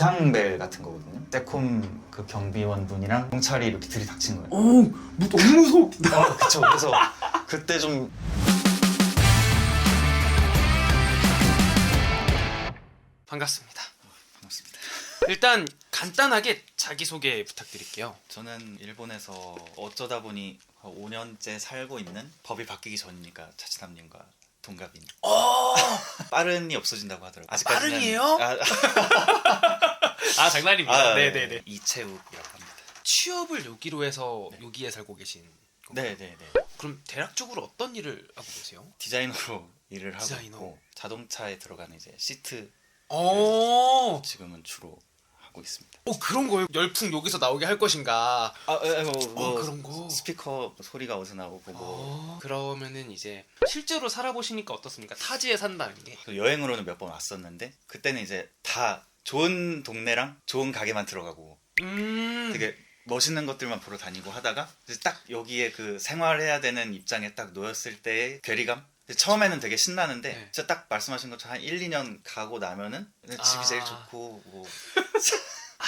비상벨 같은 거거든요. 세콤 그 경비원 분이랑 경찰이 이렇게 들이닥친 거예요. 너무 무서웠다. 그쵸. 그래서 그때 좀 반갑습니다. 반갑습니다. 일단 간단하게 자기소개 부탁드릴게요. 저는 일본에서 어쩌다 보니 5년째 살고 있는, 법이 바뀌기 전이니까 차치남님과 동갑인. 빠른이 없어진다고 하더라고요. 아직까지는. 빠른이에요? 아 장난입니다. 네네네. 이채욱이라고 합니다. 취업을 여기로 해서 여기에 살고 계신 건가요? 네네네. 그럼 대략적으로 어떤 일을 하고 계세요? 디자이너로 일을 하고 디자이너. 있고, 자동차에 들어가는 이제 시트 어, 지금은 주로 하고 있습니다. 그런 거요? 열풍 여기서 나오게 할 것인가? 그런 거. 스피커 소리가 어디서 나오고 뭐 그러면은 이제 실제로 살아보시니까 어떻습니까? 타지에 산다는 게. 그 여행으로는 몇 번 왔었는데, 그때는 이제 다 좋은 동네랑 좋은 가게만 들어가고 되게 멋있는 것들만 보러 다니고 하다가 이제 딱 여기에 그 생활해야 되는 입장에 딱 놓였을 때의 괴리감? 처음에는 되게 신나는데 네. 진짜 딱 말씀하신 것처럼 한 1, 2년 가고 나면은 집이 제일 좋고 뭐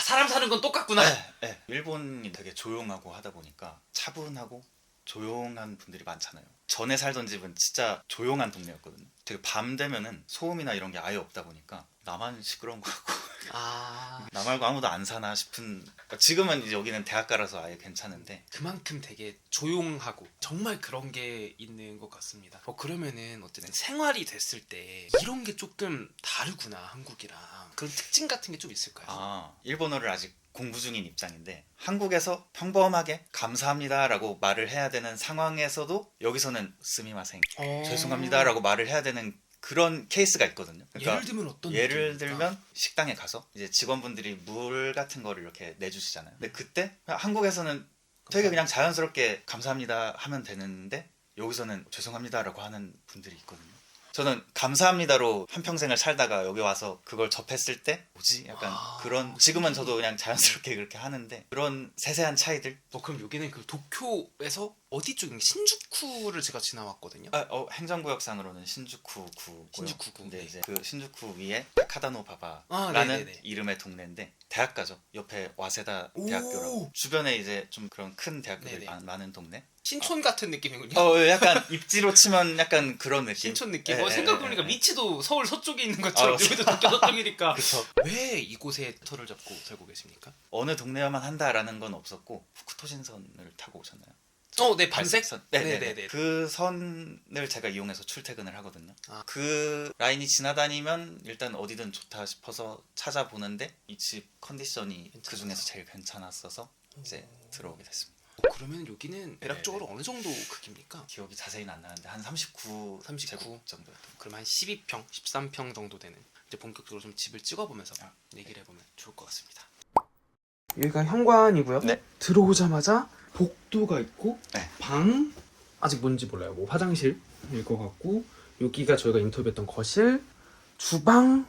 사람 사는 건 똑같구나. 네. 일본이 되게 조용하고 하다 보니까 차분하고 조용한 분들이 많잖아요. 전에 살던 집은 진짜 조용한 동네였거든요. 되게 밤 되면은 소음이나 이런 게 아예 없다 보니까 나만 시끄러운 것 같고 나 말고 아무도 안 사나 싶은. 지금은 이제 여기는 대학가라서 아예 괜찮은데 그만큼 되게 조용하고 정말 그런 게 있는 것 같습니다. 그러면은 어쨌든 생활이 됐을 때 이런 게 조금 다르구나 한국이랑. 그런 특징 같은 게 좀 있을까요? 일본어를 아직 공부 중인 입장인데, 한국에서 평범하게 감사합니다라고 말을 해야 되는 상황에서도 여기서는 스미마생, 죄송합니다라고 말을 해야 되는 그런 케이스가 있거든요. 그러니까 예를 들면 어떤 예를 느낌입니까? 들면 식당에 가서 이제 직원분들이 물 같은 거를 이렇게 내주시잖아요. 근데 그때 한국에서는 되게 그냥 자연스럽게 감사합니다 하면 되는데, 여기서는 죄송합니다라고 하는 분들이 있거든요. 저는 감사합니다로 한평생을 살다가 여기 와서 그걸 접했을 때 뭐지? 약간 그런, 지금은 저도 그냥 자연스럽게 그렇게 하는데 그런 세세한 차이들. 그럼 여기는 그 도쿄에서 어디 쪽인가? 신주쿠를 제가 지나왔거든요. 행정구역상으로는 신주쿠구고요. 신주쿠구. 근데 네. 이제 그 신주쿠 위에 타카다노 바바라는 네네네. 이름의 동네인데 대학가죠. 옆에 와세다 오. 대학교라고. 주변에 이제 좀 그런 큰 대학교들이 네네. 많은 동네. 신촌 같은 느낌이군요. 약간 입지로 치면 약간 그런 느낌. 신촌 느낌. 예, 생각해보니까 예. 리치도 서울 서쪽에 있는 것처럼 여기도 도쿄 서쪽이니까. 그쵸. 왜 이곳에 터를 잡고 살고 계십니까? 어느 동네야만 한다라는 건 없었고, 후쿠토신선을 타고 오셨나요? 네, 밤색? 선. 네네네. 그 선을 제가 이용해서 출퇴근을 하거든요. 아. 그 라인이 지나다니면 일단 어디든 좋다 싶어서 찾아보는데 이 집 컨디션이 그 중에서 제일 괜찮았어서 이제 들어오게 됐습니다. 그러면 여기는 대략적으로 어느 정도 크기입니까? 기억이 자세히는 안 나는데 한 39 제곱 정도였던. 그럼 한 12평, 13평 정도 되는. 이제 본격적으로 좀 집을 찍어보면서 얘기를 해보면 좋을 것 같습니다. 여기가 현관이고요. 네. 들어오자마자 복도가 있고 네. 방 아직 뭔지 몰라요. 뭐 화장실일 것 같고, 여기가 저희가 인터뷰했던 거실, 주방,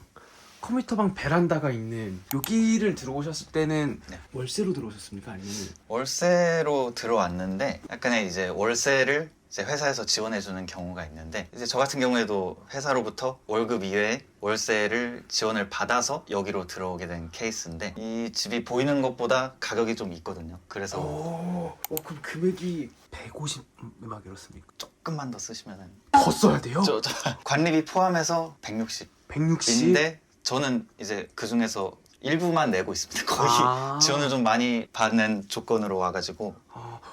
컴퓨터방, 베란다가 있는. 여기를 들어오셨을 때는 네. 월세로 들어오셨습니까? 아니면 월세로 들어왔는데, 약간의 이제 월세를 이제 회사에서 지원해주는 경우가 있는데, 이제 저 같은 경우에도 회사로부터 월급 이외에 월세를 지원을 받아서 여기로 들어오게 된 케이스인데, 이 집이 보이는 것보다 가격이 좀 있거든요. 그래서 그럼 금액이 150 막 이렇습니까? 조금만 더 쓰시면은 더 써야 돼요? 관리비 포함해서 160인데 160? 저는 이제 그 중에서 일부만 내고 있습니다. 거의 지원을 좀 많이 받는 조건으로 와가지고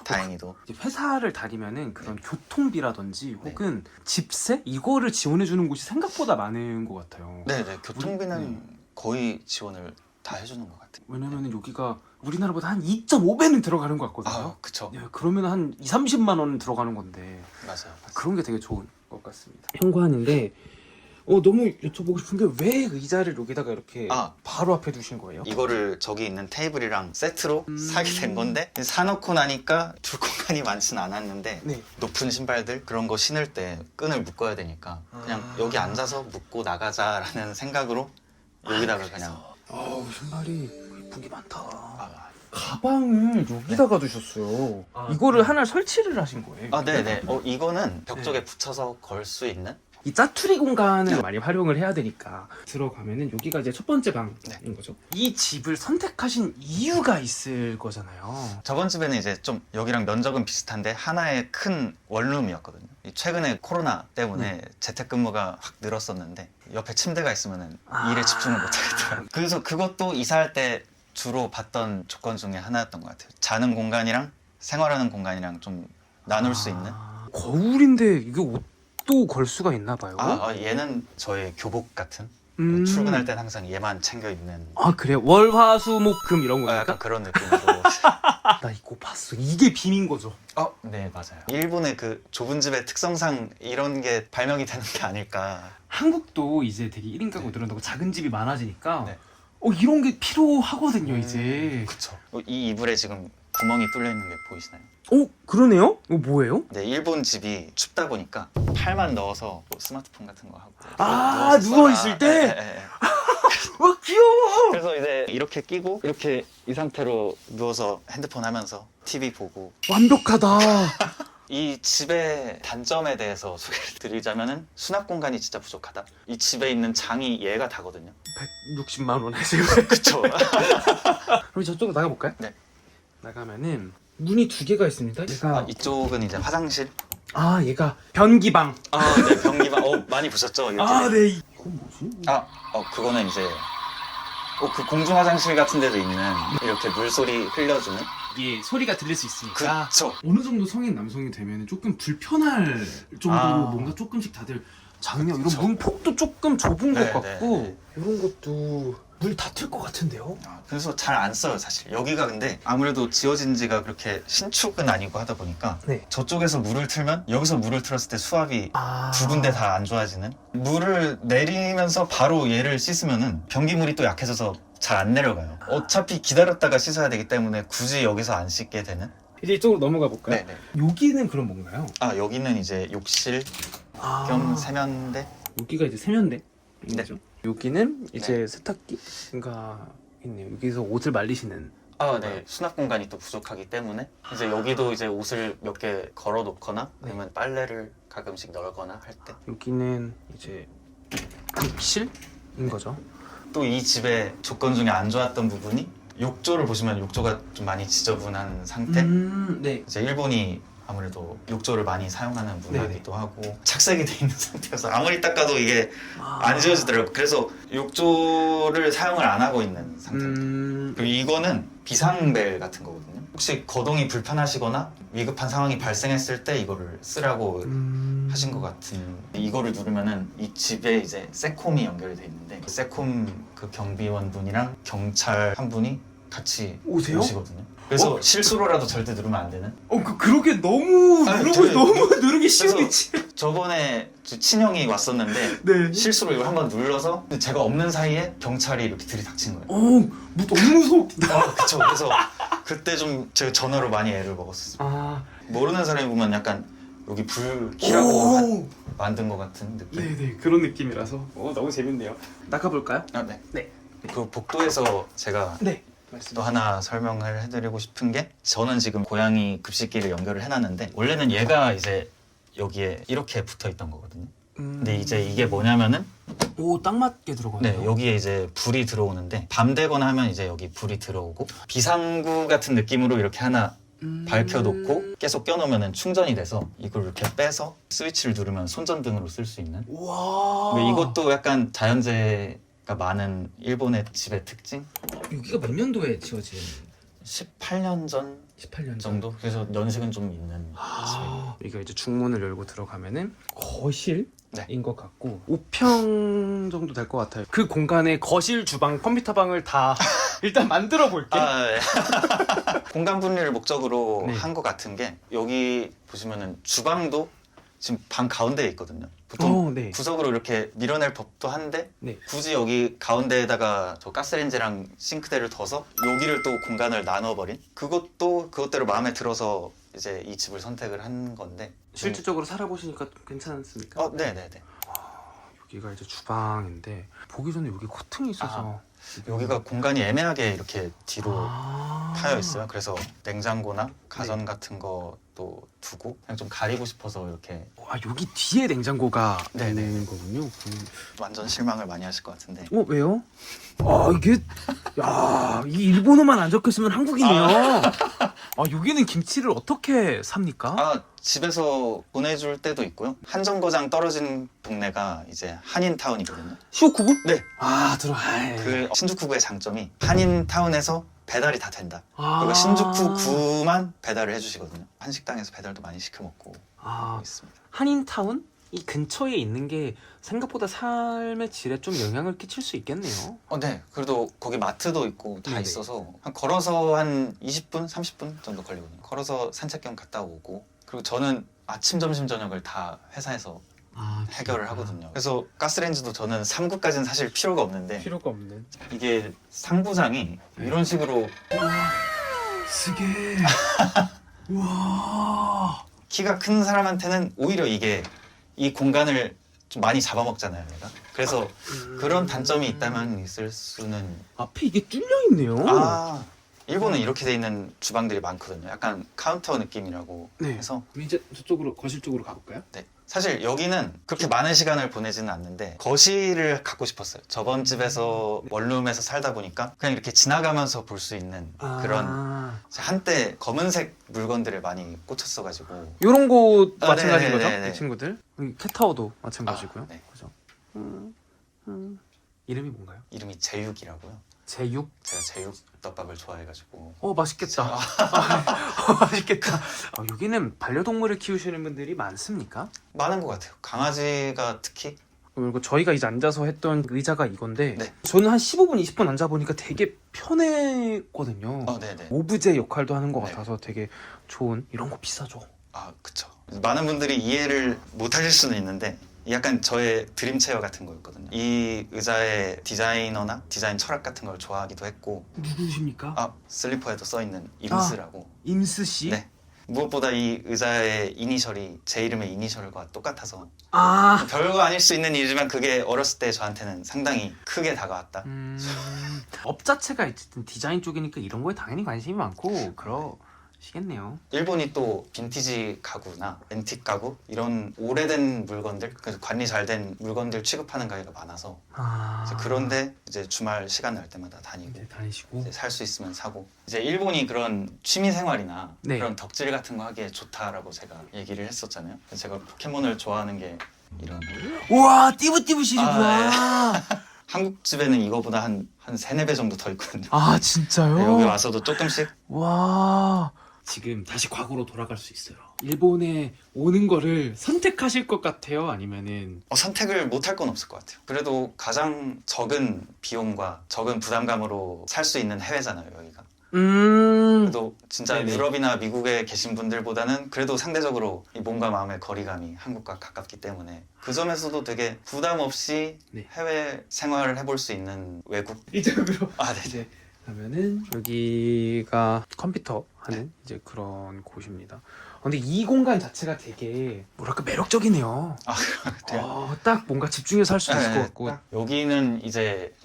다행히도. 회사를 다니면은 그런 교통비라든지 혹은 집세 이거를 지원해 주는 곳이 생각보다 많은 것 같아요. 네네, 교통비는 거의 지원을 다 해주는 것 같아요. 왜냐면은 여기가 우리나라보다 한 2.5배는 들어가는 것 같거든요. 그쵸. 네, 그러면 한 2, 30만 원 들어가는 건데 맞아요. 그런 게 되게 좋은 것 같습니다. 현관인데 너무 여쭤보고 싶은 게 왜 의자를 여기다가 이렇게 바로 앞에 두신 거예요? 이거를 저기 있는 테이블이랑 세트로 사게 된 건데, 사놓고 나니까 둘 공간이 많지는 않았는데 네. 높은 신발들 그런 거 신을 때 끈을 묶어야 되니까 그냥 여기 앉아서 묶고 나가자라는 생각으로 여기다가 그냥. 신발이 예쁜 게 많다. 가방을 여기다가 두셨어요. 이거를 하나 설치를 하신 거예요? 네네. 이거는 벽 쪽에 붙여서 걸 수 있는 이 짜투리 공간을 많이 활용을 해야 되니까 들어가면은 여기가 이제 첫 번째 방인 네. 거죠. 이 집을 선택하신 이유가 있을 거잖아요. 저번 집에는 이제 좀 여기랑 면적은 비슷한데 하나의 큰 원룸이었거든요. 최근에 코로나 때문에 재택근무가 확 늘었었는데 옆에 침대가 있으면 일에 집중을 못 하겠더라고요. 그래서 그것도 이사할 때 주로 봤던 조건 중에 하나였던 것 같아요. 자는 공간이랑 생활하는 공간이랑 좀 나눌 수 있는. 거울인데 이게 옷도 걸 수가 있나 봐요. 얘는 저의 교복 같은 출근할 땐 항상 얘만 챙겨 입는 아 그래요? 월화수목금 이런 거니까? 약간 그런 느낌으로. 나 이거 봤어. 이게 빔인 거죠. 네 맞아요. 일본의 그 좁은 집의 특성상 이런 게 발명이 되는 게 아닐까. 한국도 이제 되게 1인 가구 늘어나고 작은 집이 많아지니까 네. 이런 게 필요하거든요 이제. 그쵸. 이 이불에 지금 구멍이 뚫려 있는 게 보이시나요? 그러네요? 이거 뭐예요? 네, 일본 집이 춥다 보니까 팔만 넣어서 뭐 스마트폰 같은 거 하고 누워있을 때? 네. 와 귀여워. 그래서 이제 이렇게 끼고 이렇게 이 상태로 누워서 핸드폰 하면서 TV 보고. 완벽하다. 이 집의 단점에 대해서 소개를 드리자면은 수납 공간이 진짜 부족하다. 이 집에 있는 장이 얘가 다거든요. 160만 원에 지금. 그쵸. 그럼 저쪽으로 나가볼까요? 네. 나가면은 문이 두 개가 있습니다. 얘가 이쪽은 이제 화장실. 얘가 변기방. 네, 변기방. 많이 보셨죠? 이렇게. 네. 이건 뭐지? 그거는 이제 그 공중 화장실 같은 데도 있는 이렇게 물소리 흘려주는. 이게 소리가 들릴 수 있으니까. 그쵸. 어느 정도 성인 남성이 되면 조금 불편할 정도로 뭔가 조금씩 다들 장면 이런 그쵸. 문폭도 조금 좁은 네, 것 같고 네. 이런 것도 물 닿을 것 같은데요? 그래서 잘 안 써요 사실. 여기가 근데 아무래도 지어진 지가 그렇게 신축은 아니고 하다 보니까 네. 저쪽에서 물을 틀면 여기서 물을 틀었을 때 수압이 두 군데 다 안 좋아지는. 물을 내리면서 바로 얘를 씻으면은 변기물이 또 약해져서 잘 안 내려가요. 어차피 기다렸다가 씻어야 되기 때문에 굳이 여기서 안 씻게 되는. 이제 이쪽으로 넘어가 볼까요? 네네. 여기는 그럼 뭔가요? 여기는 이제 욕실 겸 세면대. 여기가 이제 세면대. 네. 거죠? 여기는 이제 세탁기가 있네요. 여기서 옷을 말리시는. 네. 수납 공간이 또 부족하기 때문에 이제 여기도 이제 옷을 몇 개 걸어 놓거나 아니면 빨래를 가끔씩 널거나 할 때. 여기는 이제 욕실인 거죠. 또 이 집의 조건 중에 안 좋았던 부분이 욕조를 보시면 욕조가 좀 많이 지저분한 상태. 네. 이제 일본이 아무래도 욕조를 많이 사용하는 문화이기도 하고 착색이 돼 있는 상태여서 아무리 닦아도 이게 안 지워지더라고요. 그래서 욕조를 사용을 안 하고 있는 상태입니다. 그리고 이거는 비상벨 같은 거거든요. 혹시 거동이 불편하시거나 위급한 상황이 발생했을 때 이거를 쓰라고 하신 것 같은. 이거를 누르면은 이 집에 이제 세콤이 연결이 돼 있는데 그 세콤 그 경비원 분이랑 경찰 한 분이 같이 오세요? 오시거든요. 그래서 실수로라도 절대 누르면 안 되는. 그러게 너무 너무 누르기 쉬운 그래서 위치. 저번에 친형이 왔었는데 네. 실수로 이걸 한번 눌러서 제가 없는 사이에 경찰이 이렇게 들이닥친 거예요. 너무 무섭다. 그쵸. 그래서 그때 좀 제가 전화로 많이 애를 먹었어요. 모르는 사람이 보면 약간 여기 불 켜라고 만든 것 같은 느낌. 네네 그런 느낌이라서 너무 재밌네요. 나가볼까요? 네. 네. 그 복도에서 제가 네. 또 하나 설명을 해드리고 싶은 게 저는 지금 고양이 급식기를 연결을 해놨는데 원래는 얘가 이제 여기에 이렇게 붙어 있던 거거든요. 근데 이제 이게 뭐냐면은 딱 맞게 들어가네요. 네, 여기에 이제 불이 들어오는데 밤 되거나 하면 이제 여기 불이 들어오고 비상구 같은 느낌으로 이렇게 하나 밝혀놓고 계속 껴놓으면 충전이 돼서 이걸 이렇게 빼서 스위치를 누르면 손전등으로 쓸 수 있는. 와. 이것도 약간 자연재해가 많은 일본의 집의 특징. 여기가 몇 년도에 지어진? 18년 전 18년 정도. 그래서 연식은 좀 있는 집이에요. 여기가 이제 중문을 열고 들어가면은 거실인 네. 것 같고 5평 정도 될 것 같아요. 그 공간에 거실, 주방, 컴퓨터 방을 다 일단 만들어 볼게. 네. 공간 분리를 목적으로 네. 한 것 같은 게 여기 보시면은 주방도 지금 방 가운데에 있거든요. 보통 네. 구석으로 이렇게 밀어낼 법도 한데 네. 굳이 여기 가운데에다가 저 가스레인지랑 싱크대를 둬서 여기를 또 공간을 나눠버린. 그것도 그것대로 마음에 들어서 이제 이 집을 선택을 한 건데. 실질적으로 살아보시니까 괜찮습니까? 네네네. 여기가 이제 주방인데 보기 전에 여기 코튼이 있어서 여기가 공간이 애매하게 이렇게 뒤로 아. 파여 있어요. 그래서 냉장고나 가전 같은 것도 또 두고 그냥 좀 가리고 싶어서 이렇게. 아 여기 뒤에 냉장고가 네네. 있는 거군요. 완전 실망을 많이 하실 것 같은데. 왜요? 아 이게 이 일본어만 안 적혔으면 한국이네요. 아 여기는 김치를 어떻게 삽니까? 아, 집에서 보내줄 때도 있고요. 한 정거장 떨어진 동네가 이제 한인타운이거든요. 시오쿠부? 네. 아 들어. 그 신주쿠구의 장점이 한인타운에서 배달이 다 된다. 아. 그리고 신주쿠구만 배달을 해주시거든요. 한식당에서 배달도 많이 시켜 먹고 있습니다. 한인타운? 이 근처에 있는 게 생각보다 삶의 질에 좀 영향을 끼칠 수 있겠네요. 네. 그래도 거기 마트도 있고 다 네네. 있어서 걸어서 한 20분, 30분 정도 걸리거든요. 걸어서 산책 겸 갔다 오고. 그리고 저는 아침, 점심, 저녁을 다 회사에서 해결을 하거든요. 그래서 가스레인지도 저는 3구까지는 사실 필요가 없는데 필요가 없는. 이게 상부장이 이런 식으로 쓰게. 와. 키가 큰 사람한테는 오히려 이게 이 공간을 좀 많이 잡아먹잖아요, 내가. 그래서 그런 단점이 있다면 있을 수는. 앞에 이게 뚫려 있네요. 일본은 이렇게 돼 있는 주방들이 많거든요. 약간 카운터 느낌이라고 네. 해서. 이제 저쪽으로 거실 쪽으로 가볼까요? 네. 사실 여기는 그렇게 많은 시간을 보내지는 않는데 거실을 갖고 싶었어요. 저번 집에서 원룸에서 살다 보니까 그냥 이렇게 지나가면서 볼 수 있는 그런, 한때 검은색 물건들을 많이 꽂혔어가지고. 이런 곳 마찬가지인 거죠? 네네네네. 이 친구들. 여기 캣타워도 마찬가지고요. 네. 그죠? 이름이 뭔가요? 이름이 제육이라고요. 제육? 제가 제육 떡밥을 좋아해가지고. 맛있겠다. 맛있겠다. 여기는 반려동물을 키우시는 분들이 많습니까? 많은 것 같아요. 강아지가 특히. 그리고 저희가 이제 앉아서 했던 의자가 이건데 네. 저는 한 15분, 20분 앉아보니까 되게 편했거든요. 네네. 오브제 역할도 하는 것 네. 같아서 되게 좋은. 이런 거 비싸죠? 그쵸. 많은 분들이 이해를 못 하실 수는 있는데 약간 저의 드림 체어 같은 거였거든요. 이 의자의 디자이너나 디자인 철학 같은 걸 좋아하기도 했고. 누구십니까? 슬리퍼에도 써있는 임스라고. 임스 씨? 네. 무엇보다 이 의자의 이니셜이 제 이름의 이니셜과 똑같아서 별거 아닐 수 있는 일이지만 그게 어렸을 때 저한테는 상당히 크게 다가왔다. 업 자체가 어쨌든 디자인 쪽이니까 이런 거에 당연히 관심이 많고 그러시겠네요. 일본이 또 빈티지 가구나 앤틱 가구 이런 오래된 물건들, 그래서 관리 잘 된 물건들 취급하는 가게가 많아서 이제 그런데 이제 주말 시간 날 때마다 다니고 네, 다니시고 살 수 있으면 사고. 이제 일본이 그런 취미 생활이나 네. 그런 덕질 같은 거 하기에 좋다라고 제가 얘기를 했었잖아요. 그래서 제가 포켓몬을 좋아하는 게 이런. 우와 띠부띠부실이구나. 한국 집에는 이거보다 한 3, 4배 정도 더 있거든요. 진짜요? 네, 여기 와서도 조금씩. 와 지금 다시 과거로 돌아갈 수 있어요. 일본에 오는 거를 선택하실 것 같아요? 아니면은 선택을 못 할 건 없을 것 같아요. 그래도 가장 적은 비용과 적은 부담감으로 살 수 있는 해외잖아요, 여기가. 그래도 진짜 네네. 유럽이나 미국에 계신 분들보다는 그래도 상대적으로 이 몸과 마음의 거리감이 한국과 가깝기 때문에 그 점에서도 되게 부담 없이 네. 해외 생활을 해볼 수 있는 외국. 이쪽으로 네. 그러면은 여기가 컴퓨터 하는 이제 그런 곳입니다. 근데 이 공간 자체가 되게 뭐랄까 매력적이네요. 딱 뭔가 집중해서 할 수 있을 것 같고. 여기는 이제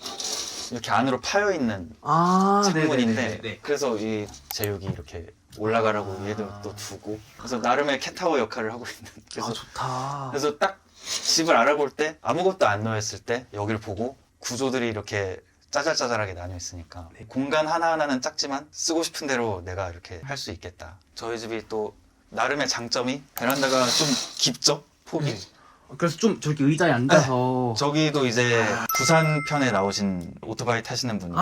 이렇게 안으로 파여 있는 창문인데 창문인데 그래서 이 제육이 이렇게 올라가라고 얘도 또 두고, 그래서 나름의 캣타워 역할을 하고 있는. 그래서 좋다. 그래서 딱 집을 알아볼 때 아무것도 안 넣었을 때 여기를 보고 구조들이 이렇게 짜잘짜잘하게 나뉘어 있으니까 공간 하나하나는 작지만 쓰고 싶은 대로 내가 이렇게 할 수 있겠다. 저희 집이 또 나름의 장점이 베란다가 좀 깊죠? 폭이. 그래서 좀 저렇게 의자에 앉아서 저기도 이제 부산 편에 나오신 오토바이 타시는 분이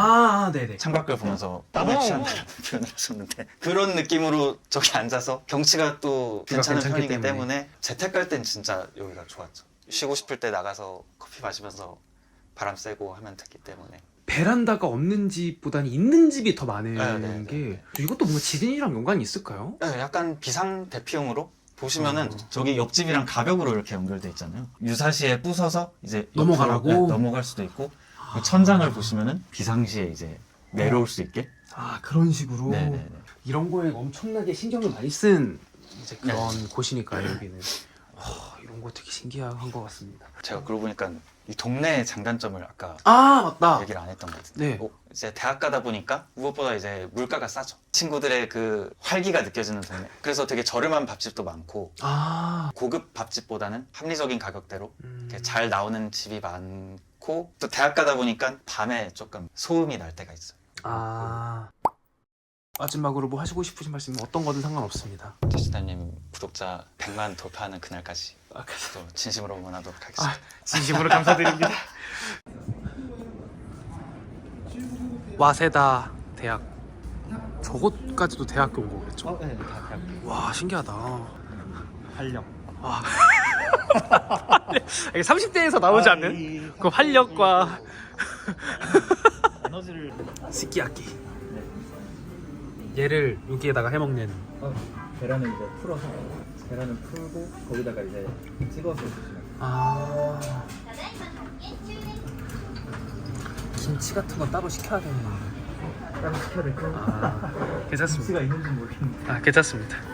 네네. 창밖을 보면서 땀을 취한다는 표현을 하셨는데 그런 느낌으로 저기 앉아서 경치가 또 괜찮은 괜찮기 편이기 때문에. 때문에 재택 갈 땐 진짜 여기가 좋았죠. 쉬고 싶을 때 나가서 커피 마시면서 바람 쐬고 하면 됐기 때문에. 베란다가 없는 집보다는 있는 집이 더 많은 네. 게 이것도 뭔가 지진이랑 연관이 있을까요? 네, 약간 비상 대피용으로 보시면은 저기 옆집이랑 가벽으로 이렇게 연결돼 있잖아요. 유사시에 부숴서 이제 넘어가라고? 옆으로, 넘어갈 수도 있고 천장을 보시면은 비상시에 이제 내려올 수 있게. 그런 식으로 네네네. 이런 거에 엄청나게 신경을 많이 쓴 이제 그런 곳이니까요. 여기는 이런 거 되게 신기한 것 같습니다. 제가 그러고 보니까 이 동네의 장단점을 아까 아 맞다. 얘기를 안 했던 것 같은데 네. 이제 대학 가다 보니까 무엇보다 이제 물가가 싸죠. 친구들의 그 활기가 느껴지는 동네. 그래서 되게 저렴한 밥집도 많고 아. 고급 밥집보다는 합리적인 가격대로 음. 이렇게 잘 나오는 집이 많고 또 대학 가다 보니까 밤에 조금 소음이 날 때가 있어요. 아. 마지막으로 뭐 하시고 싶으신 말씀 어떤 거든 상관없습니다. 제시다님 구독자 100만 돌파하는 그날까지 아, 또 진심으로 응원하도록 하겠습니다. 진심으로 감사드립니다. 와세다 대학. 저것까지도 대학교인 거겠죠? 네, 다 대학교. 와 신기하다. 활력. 와. 이게 30대에서 나오지 않는 그 활력과 에너지를 스키야키. 얘를 여기에다가 해먹는. 계란을 이제 풀어서 계란을 풀고 거기다가 이제 찍어서 드시면 아. 김치 같은 건 따로 시켜야 되는. 따로 시켜야 될 거. 아, 괜찮습니다. 있는지 모르겠는데. 아, 괜찮습니다.